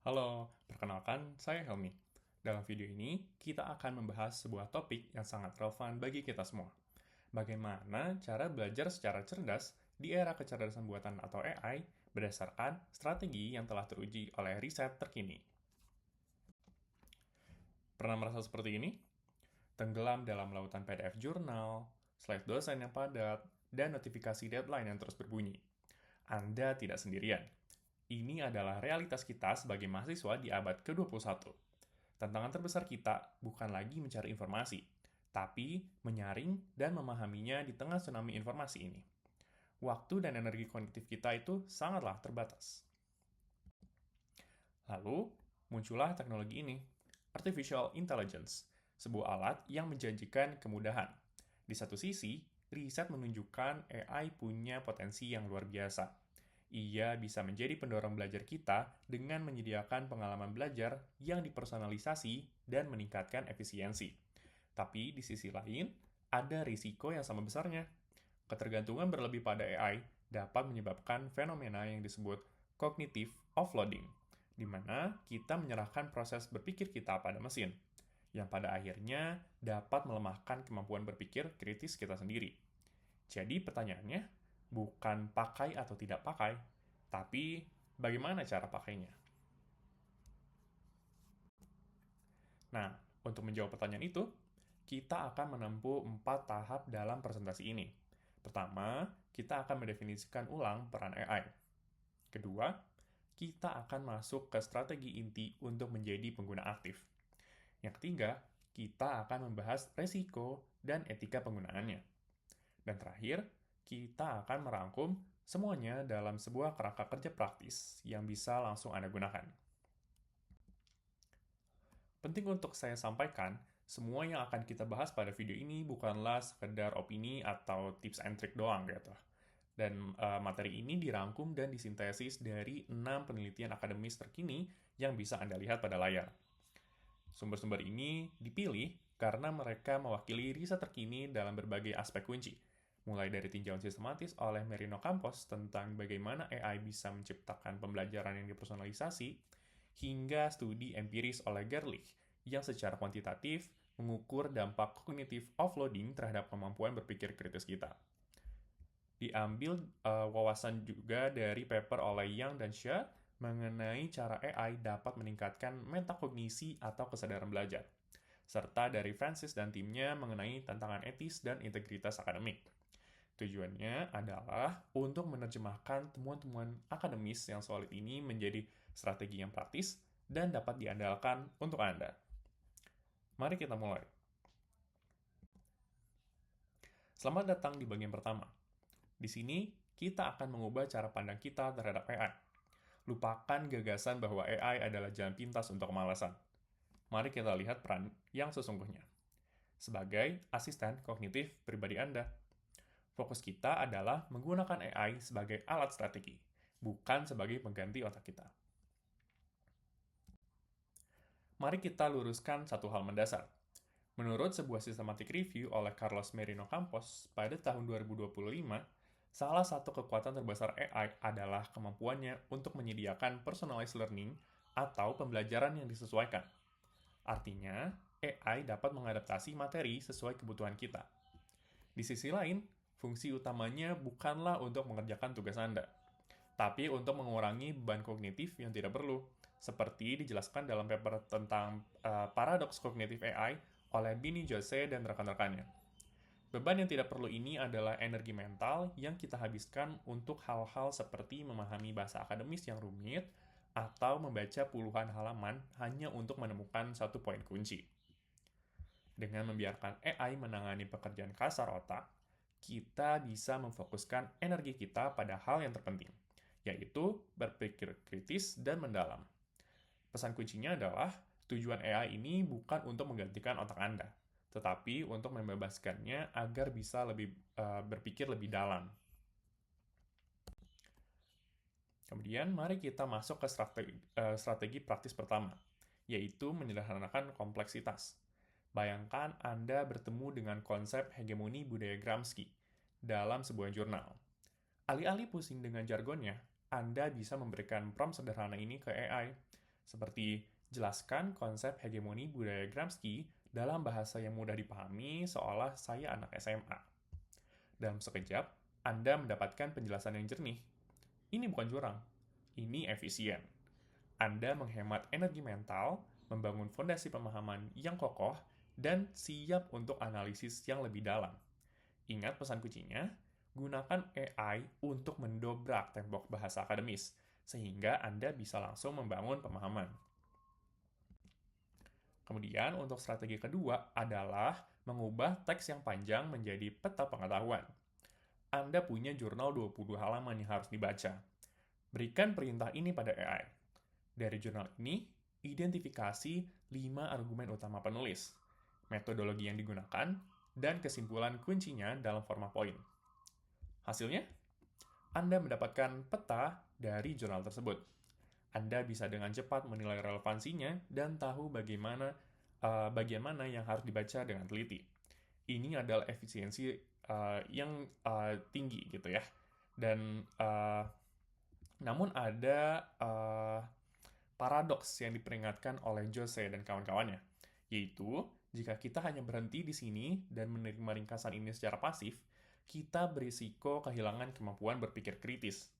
Halo, perkenalkan saya Helmi. Dalam video ini, kita akan membahas sebuah topik yang sangat relevan bagi kita semua. Bagaimana cara belajar secara cerdas di era kecerdasan buatan atau AI berdasarkan strategi yang telah teruji oleh riset terkini. Pernah merasa seperti ini? Tenggelam dalam lautan PDF jurnal, slide dosen yang padat, dan notifikasi deadline yang terus berbunyi. Anda tidak sendirian. Ini adalah realitas kita sebagai mahasiswa di abad ke-21. Tantangan terbesar kita bukan lagi mencari informasi, tapi menyaring dan memahaminya di tengah tsunami informasi ini. Waktu dan energi kognitif kita itu sangatlah terbatas. Lalu, muncullah teknologi ini, Artificial Intelligence, sebuah alat yang menjanjikan kemudahan. Di satu sisi, riset menunjukkan AI punya potensi yang luar biasa. Ia bisa menjadi pendorong belajar kita dengan menyediakan pengalaman belajar yang dipersonalisasi dan meningkatkan efisiensi. Tapi di sisi lain, ada risiko yang sama besarnya. Ketergantungan berlebih pada AI dapat menyebabkan fenomena yang disebut cognitive offloading, di mana kita menyerahkan proses berpikir kita pada mesin, yang pada akhirnya dapat melemahkan kemampuan berpikir kritis kita sendiri. Jadi pertanyaannya, bukan pakai atau tidak pakai, tapi bagaimana cara pakainya. Nah, untuk menjawab pertanyaan itu, kita akan menempuh 4 tahap dalam presentasi ini. Pertama, kita akan mendefinisikan ulang peran AI. Kedua, kita akan masuk ke strategi inti untuk menjadi pengguna aktif. Yang ketiga, kita akan membahas resiko dan etika penggunaannya. Dan terakhir, kita akan merangkum semuanya dalam sebuah kerangka kerja praktis yang bisa langsung Anda gunakan. Penting untuk saya sampaikan, semua yang akan kita bahas pada video ini bukanlah sekedar opini atau tips and trick doang gitu. Dan materi ini dirangkum dan disintesis dari 6 penelitian akademis terkini yang bisa Anda lihat pada layar. Sumber-sumber ini dipilih karena mereka mewakili riset terkini dalam berbagai aspek kunci, mulai dari tinjauan sistematis oleh Merino Campos tentang bagaimana AI bisa menciptakan pembelajaran yang dipersonalisasi, hingga studi empiris oleh Gerlich yang secara kuantitatif mengukur dampak kognitif offloading terhadap kemampuan berpikir kritis kita. Diambil wawasan juga dari paper oleh Yang dan Xia mengenai cara AI dapat meningkatkan metakognisi atau kesadaran belajar, serta dari Francis dan timnya mengenai tantangan etis dan integritas akademik. Tujuannya adalah untuk menerjemahkan temuan-temuan akademis yang solid ini menjadi strategi yang praktis dan dapat diandalkan untuk Anda. Mari kita mulai. Selamat datang di bagian pertama. Di sini, kita akan mengubah cara pandang kita terhadap AI. Lupakan gagasan bahwa AI adalah jalan pintas untuk kemalasan. Mari kita lihat peran yang sesungguhnya. Sebagai asisten kognitif pribadi Anda, fokus kita adalah menggunakan AI sebagai alat strategi, bukan sebagai pengganti otak kita. Mari kita luruskan satu hal mendasar. Menurut sebuah systematic review oleh Carlos Merino Campos pada tahun 2025, salah satu kekuatan terbesar AI adalah kemampuannya untuk menyediakan personalized learning atau pembelajaran yang disesuaikan. Artinya, AI dapat mengadaptasi materi sesuai kebutuhan kita. Di sisi lain, fungsi utamanya bukanlah untuk mengerjakan tugas Anda, tapi untuk mengurangi beban kognitif yang tidak perlu, seperti dijelaskan dalam paper tentang paradoks kognitif AI oleh Bini Jose dan rekan-rekannya. Beban yang tidak perlu ini adalah energi mental yang kita habiskan untuk hal-hal seperti memahami bahasa akademis yang rumit atau membaca puluhan halaman hanya untuk menemukan satu poin kunci. Dengan membiarkan AI menangani pekerjaan kasar otak, kita bisa memfokuskan energi kita pada hal yang terpenting, yaitu berpikir kritis dan mendalam. Pesan kuncinya adalah, tujuan AI ini bukan untuk menggantikan otak Anda, tetapi untuk membebaskannya agar bisa berpikir lebih dalam. Kemudian, mari kita masuk ke strategi praktis pertama, yaitu menyederhanakan kompleksitas. Bayangkan Anda bertemu dengan konsep hegemoni budaya Gramsci dalam sebuah jurnal. Alih-alih pusing dengan jargonnya, Anda bisa memberikan prompt sederhana ini ke AI. Seperti jelaskan konsep hegemoni budaya Gramsci dalam bahasa yang mudah dipahami seolah saya anak SMA. Dalam sekejap, Anda mendapatkan penjelasan yang jernih. Ini bukan curang, ini efisien. Anda menghemat energi mental, membangun fondasi pemahaman yang kokoh, dan siap untuk analisis yang lebih dalam. Ingat pesan kuncinya, gunakan AI untuk mendobrak tembok bahasa akademis, sehingga Anda bisa langsung membangun pemahaman. Kemudian, untuk strategi kedua adalah mengubah teks yang panjang menjadi peta pengetahuan. Anda punya jurnal 20 halaman yang harus dibaca. Berikan perintah ini pada AI. Dari jurnal ini, identifikasi 5 argumen utama penulis, metodologi yang digunakan, dan kesimpulan kuncinya dalam format poin. Hasilnya, Anda mendapatkan peta dari jurnal tersebut. Anda bisa dengan cepat menilai relevansinya dan tahu bagian mana yang harus dibaca dengan teliti. Ini adalah efisiensi yang tinggi gitu ya. Dan namun ada paradoks yang diperingatkan oleh Jose dan kawan-kawannya, yaitu jika kita hanya berhenti di sini dan menerima ringkasan ini secara pasif, kita berisiko kehilangan kemampuan berpikir kritis.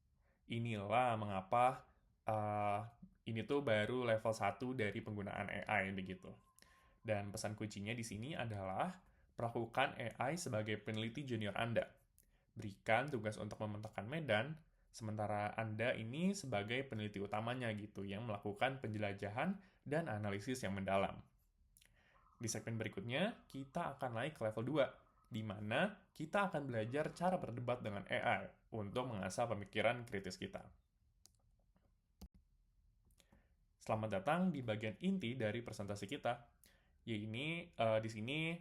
Inilah mengapa ini tuh baru level 1 dari penggunaan AI begitu. Dan pesan kuncinya di sini adalah perlakukan AI sebagai peneliti junior Anda. Berikan tugas untuk memetakan medan, sementara Anda ini sebagai peneliti utamanya gitu yang melakukan penjelajahan dan analisis yang mendalam. Di segmen berikutnya, kita akan naik ke level 2, di mana kita akan belajar cara berdebat dengan AI untuk mengasah pemikiran kritis kita. Selamat datang di bagian inti dari presentasi kita. Di sini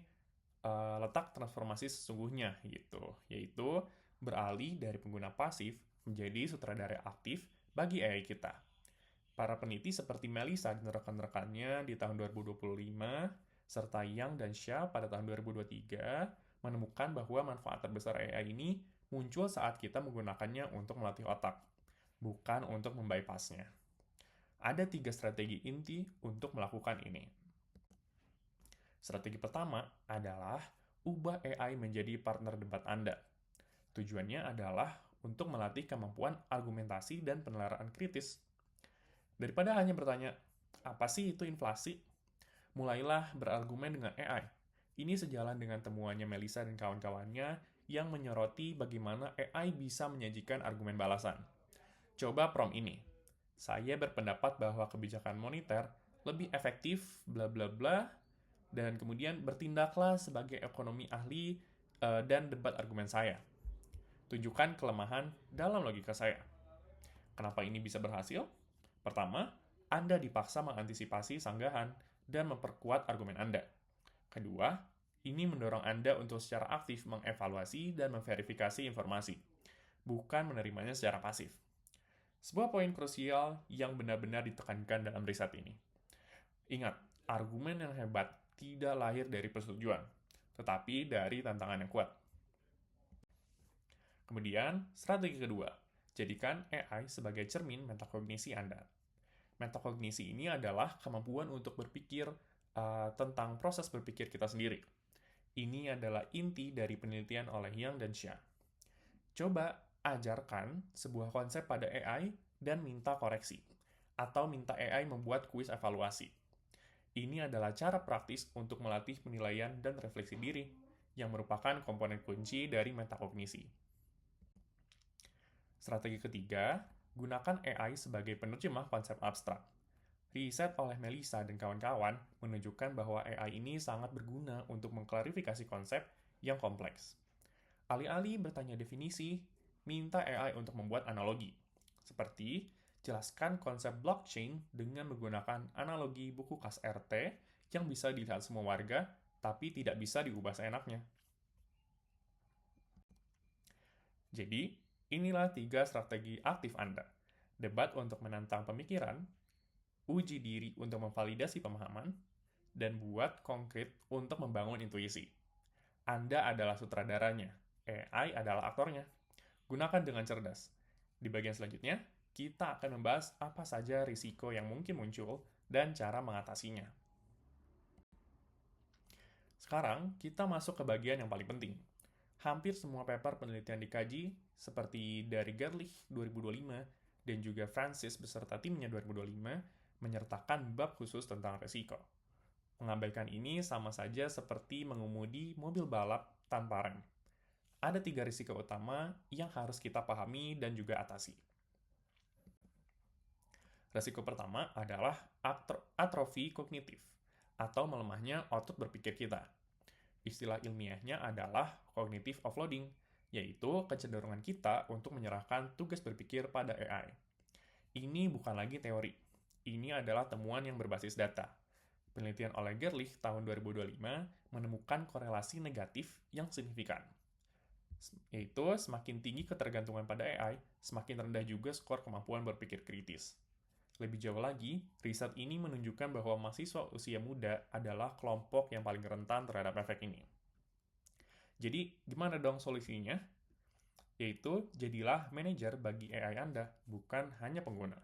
letak transformasi sesungguhnya gitu, yaitu beralih dari pengguna pasif menjadi sutradara aktif bagi AI kita. Para peneliti seperti Melissa dan rekan-rekannya di tahun 2025, serta Yang dan Xia pada tahun 2023, menemukan bahwa manfaat terbesar AI ini muncul saat kita menggunakannya untuk melatih otak, bukan untuk membypassnya. Ada 3 strategi inti untuk melakukan ini. Strategi pertama adalah ubah AI menjadi partner debat Anda. Tujuannya adalah untuk melatih kemampuan argumentasi dan penilaian kritis. Daripada hanya bertanya, apa sih itu inflasi? Mulailah berargumen dengan AI. Ini sejalan dengan temuannya Melissa dan kawan-kawannya yang menyoroti bagaimana AI bisa menyajikan argumen balasan. Coba prompt ini. Saya berpendapat bahwa kebijakan moneter lebih efektif, bla bla bla, dan kemudian bertindaklah sebagai ekonomi ahli dan debat argumen saya. Tunjukkan kelemahan dalam logika saya. Kenapa ini bisa berhasil? Pertama, Anda dipaksa mengantisipasi sanggahan dan memperkuat argumen Anda. Kedua, ini mendorong Anda untuk secara aktif mengevaluasi dan memverifikasi informasi, bukan menerimanya secara pasif. Sebuah poin krusial yang benar-benar ditekankan dalam riset ini. Ingat, argumen yang hebat tidak lahir dari persetujuan, tetapi dari tantangan yang kuat. Kemudian, strategi kedua, jadikan AI sebagai cermin metakognisi Anda. Metakognisi ini adalah kemampuan untuk berpikir tentang proses berpikir kita sendiri. Ini adalah inti dari penelitian oleh Yang dan Xia. Coba ajarkan sebuah konsep pada AI dan minta koreksi, atau minta AI membuat kuis evaluasi. Ini adalah cara praktis untuk melatih penilaian dan refleksi diri, yang merupakan komponen kunci dari metakognisi. Strategi ketiga, gunakan AI sebagai penerjemah konsep abstrak. Riset oleh Melissa dan kawan-kawan menunjukkan bahwa AI ini sangat berguna untuk mengklarifikasi konsep yang kompleks. Alih-alih bertanya definisi, minta AI untuk membuat analogi. Seperti, jelaskan konsep blockchain dengan menggunakan analogi buku kas RT yang bisa dilihat semua warga, tapi tidak bisa diubah seenaknya. Jadi, inilah 3 strategi aktif Anda. Debat untuk menantang pemikiran, uji diri untuk memvalidasi pemahaman, dan buat konkret untuk membangun intuisi. Anda adalah sutradaranya, AI adalah aktornya. Gunakan dengan cerdas. Di bagian selanjutnya, kita akan membahas apa saja risiko yang mungkin muncul dan cara mengatasinya. Sekarang, kita masuk ke bagian yang paling penting. Hampir semua paper penelitian dikaji, seperti dari Gerlich 2025 dan juga Francis beserta timnya 2025, menyertakan bab khusus tentang resiko. Mengabaikan ini sama saja seperti mengemudi mobil balap tanpa rem. Ada 3 risiko utama yang harus kita pahami dan juga atasi. Risiko pertama adalah atrofi kognitif, atau melemahnya otot berpikir kita. Istilah ilmiahnya adalah cognitive offloading, yaitu kecenderungan kita untuk menyerahkan tugas berpikir pada AI. Ini bukan lagi teori. Ini adalah temuan yang berbasis data. Penelitian oleh Gerlich tahun 2025 menemukan korelasi negatif yang signifikan, yaitu semakin tinggi ketergantungan pada AI, semakin rendah juga skor kemampuan berpikir kritis. Lebih jauh lagi, riset ini menunjukkan bahwa mahasiswa usia muda adalah kelompok yang paling rentan terhadap efek ini. Jadi, gimana dong solusinya? Yaitu, jadilah manajer bagi AI Anda, bukan hanya pengguna.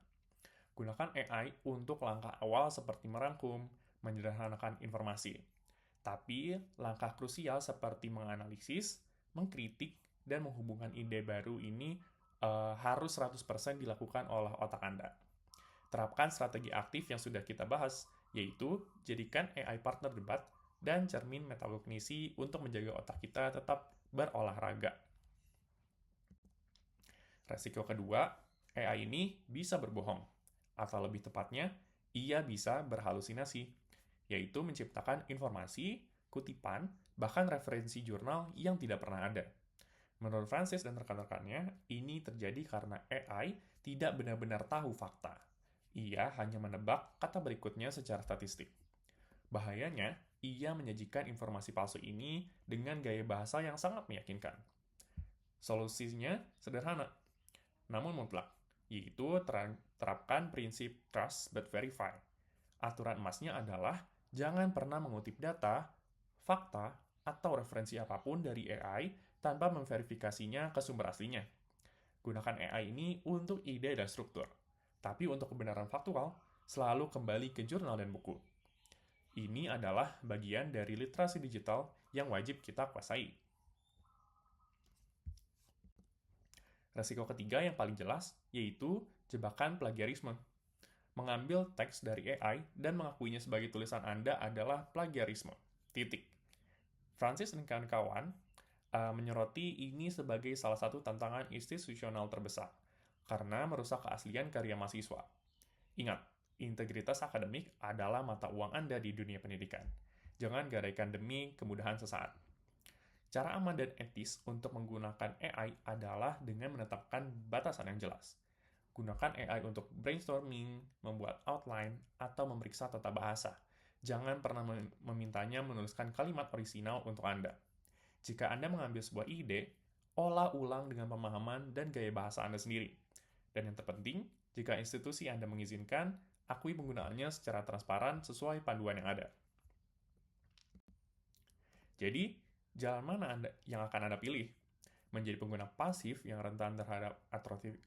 Gunakan AI untuk langkah awal seperti merangkum, menyederhanakan informasi. Tapi, langkah krusial seperti menganalisis, mengkritik, dan menghubungkan ide baru ini harus 100% dilakukan oleh otak Anda. Terapkan strategi aktif yang sudah kita bahas, yaitu jadikan AI partner debat dan cermin metakognisi untuk menjaga otak kita tetap berolahraga. Resiko kedua, AI ini bisa berbohong, atau lebih tepatnya, ia bisa berhalusinasi, yaitu menciptakan informasi, kutipan, bahkan referensi jurnal yang tidak pernah ada. Menurut Francis dan rekan-rekannya, ini terjadi karena AI tidak benar-benar tahu fakta. Ia hanya menebak kata berikutnya secara statistik. Bahayanya, ia menyajikan informasi palsu ini dengan gaya bahasa yang sangat meyakinkan. Solusinya sederhana, namun mutlak, yaitu terapkan prinsip trust but verify. Aturan emasnya adalah jangan pernah mengutip data, fakta, atau referensi apapun dari AI tanpa memverifikasinya ke sumber aslinya. Gunakan AI ini untuk ide dan struktur. Tapi untuk kebenaran faktual, selalu kembali ke jurnal dan buku. Ini adalah bagian dari literasi digital yang wajib kita kuasai. Resiko ketiga yang paling jelas, yaitu jebakan plagiarisme. Mengambil teks dari AI dan mengakuinya sebagai tulisan Anda adalah plagiarisme. Titik. Francis dan kawan-kawan menyoroti ini sebagai salah satu tantangan institusional terbesar, karena merusak keaslian karya mahasiswa. Ingat, integritas akademik adalah mata uang Anda di dunia pendidikan. Jangan gadaikan demi kemudahan sesaat. Cara aman dan etis untuk menggunakan AI adalah dengan menetapkan batasan yang jelas. Gunakan AI untuk brainstorming, membuat outline, atau memeriksa tata bahasa. Jangan pernah memintanya menuliskan kalimat orisinal untuk Anda. Jika Anda mengambil sebuah ide, olah ulang dengan pemahaman dan gaya bahasa Anda sendiri. Dan yang terpenting, jika institusi Anda mengizinkan, akui penggunaannya secara transparan sesuai panduan yang ada. Jadi, jalan mana yang akan Anda pilih? Menjadi pengguna pasif yang rentan terhadap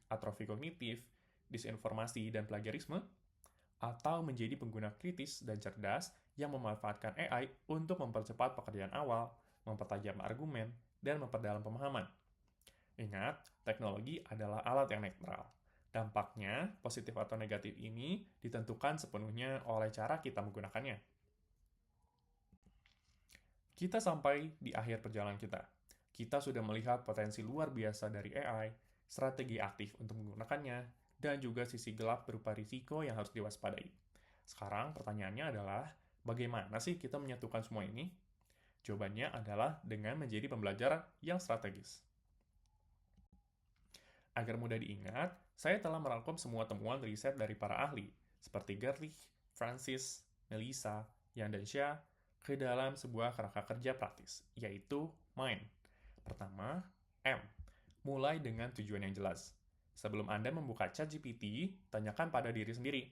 atrofi kognitif, disinformasi, dan plagiarisme? Atau menjadi pengguna kritis dan cerdas yang memanfaatkan AI untuk mempercepat pekerjaan awal, mempertajam argumen, dan memperdalam pemahaman? Ingat, teknologi adalah alat yang netral. Dampaknya, positif atau negatif ini ditentukan sepenuhnya oleh cara kita menggunakannya. Kita sampai di akhir perjalanan kita. Kita sudah melihat potensi luar biasa dari AI, strategi aktif untuk menggunakannya, dan juga sisi gelap berupa risiko yang harus diwaspadai. Sekarang pertanyaannya adalah, bagaimana sih kita menyatukan semua ini? Jawabannya adalah dengan menjadi pembelajar yang strategis. Agar mudah diingat, saya telah merangkum semua temuan riset dari para ahli, seperti Gerlich, Francis, Melissa, Yang dan Xia, ke dalam sebuah kerangka kerja praktis, yaitu MIND. Pertama, M. Mulai dengan tujuan yang jelas. Sebelum Anda membuka ChatGPT, tanyakan pada diri sendiri,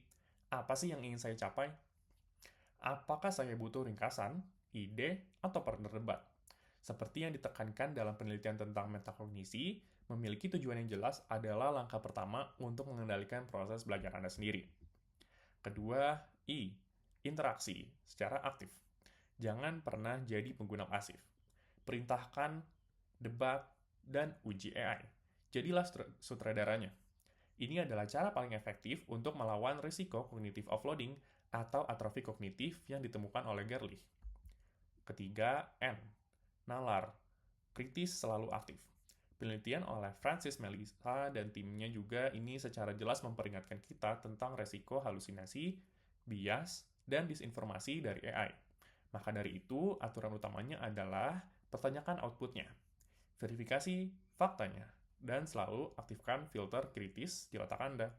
apa sih yang ingin saya capai? Apakah saya butuh ringkasan, ide, atau partner debat? Seperti yang ditekankan dalam penelitian tentang metakognisi, Memiliki tujuan yang jelas adalah langkah pertama untuk mengendalikan proses belajar Anda sendiri. Kedua, I. Interaksi secara aktif. Jangan pernah jadi pengguna pasif. Perintahkan, debat, dan uji AI. Jadilah sutradaranya. Ini adalah cara paling efektif untuk melawan risiko cognitive offloading atau atrofi kognitif yang ditemukan oleh Gerlich. Ketiga, N. Nalar. Kritis selalu aktif. Penelitian oleh Francis Melissa dan timnya juga ini secara jelas memperingatkan kita tentang resiko halusinasi, bias, dan disinformasi dari AI. Maka dari itu, aturan utamanya adalah pertanyakan outputnya, verifikasi faktanya, dan selalu aktifkan filter kritis di otak Anda.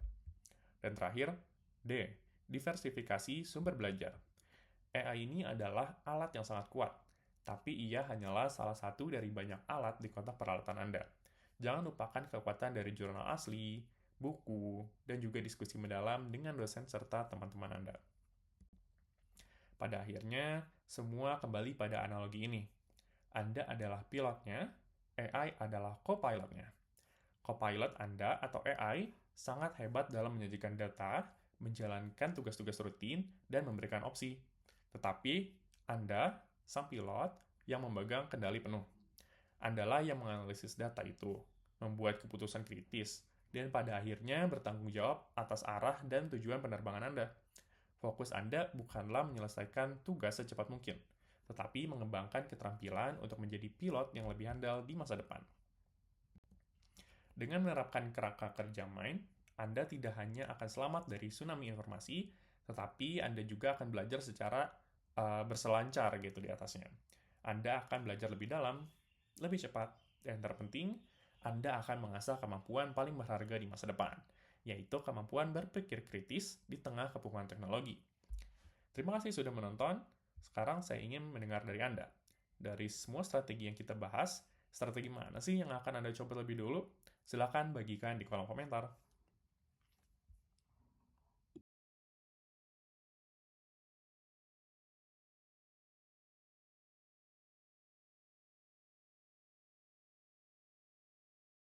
Dan terakhir, D. Diversifikasi sumber belajar. AI ini adalah alat yang sangat kuat, tapi ia hanyalah salah satu dari banyak alat di kotak peralatan Anda. Jangan lupakan kekuatan dari jurnal asli, buku, dan juga diskusi mendalam dengan dosen serta teman-teman Anda. Pada akhirnya, semua kembali pada analogi ini. Anda adalah pilotnya, AI adalah co-pilotnya. Co-pilot Anda atau AI sangat hebat dalam menyajikan data, menjalankan tugas-tugas rutin, dan memberikan opsi. Tetapi, Anda, sang pilot, yang memegang kendali penuh. Andalah yang menganalisis data itu, membuat keputusan kritis, dan pada akhirnya bertanggung jawab atas arah dan tujuan penerbangan Anda. Fokus Anda bukanlah menyelesaikan tugas secepat mungkin, tetapi mengembangkan keterampilan untuk menjadi pilot yang lebih handal di masa depan. Dengan menerapkan kerangka kerja Mind, Anda tidak hanya akan selamat dari tsunami informasi, tetapi Anda juga akan belajar secara berselancar gitu di atasnya. Anda akan belajar lebih dalam, lebih cepat, dan terpenting, Anda akan mengasah kemampuan paling berharga di masa depan, yaitu kemampuan berpikir kritis di tengah kepungan teknologi. Terima kasih sudah menonton. Sekarang saya ingin mendengar dari Anda. Dari semua strategi yang kita bahas, strategi mana sih yang akan Anda coba lebih dulu? Silakan bagikan di kolom komentar.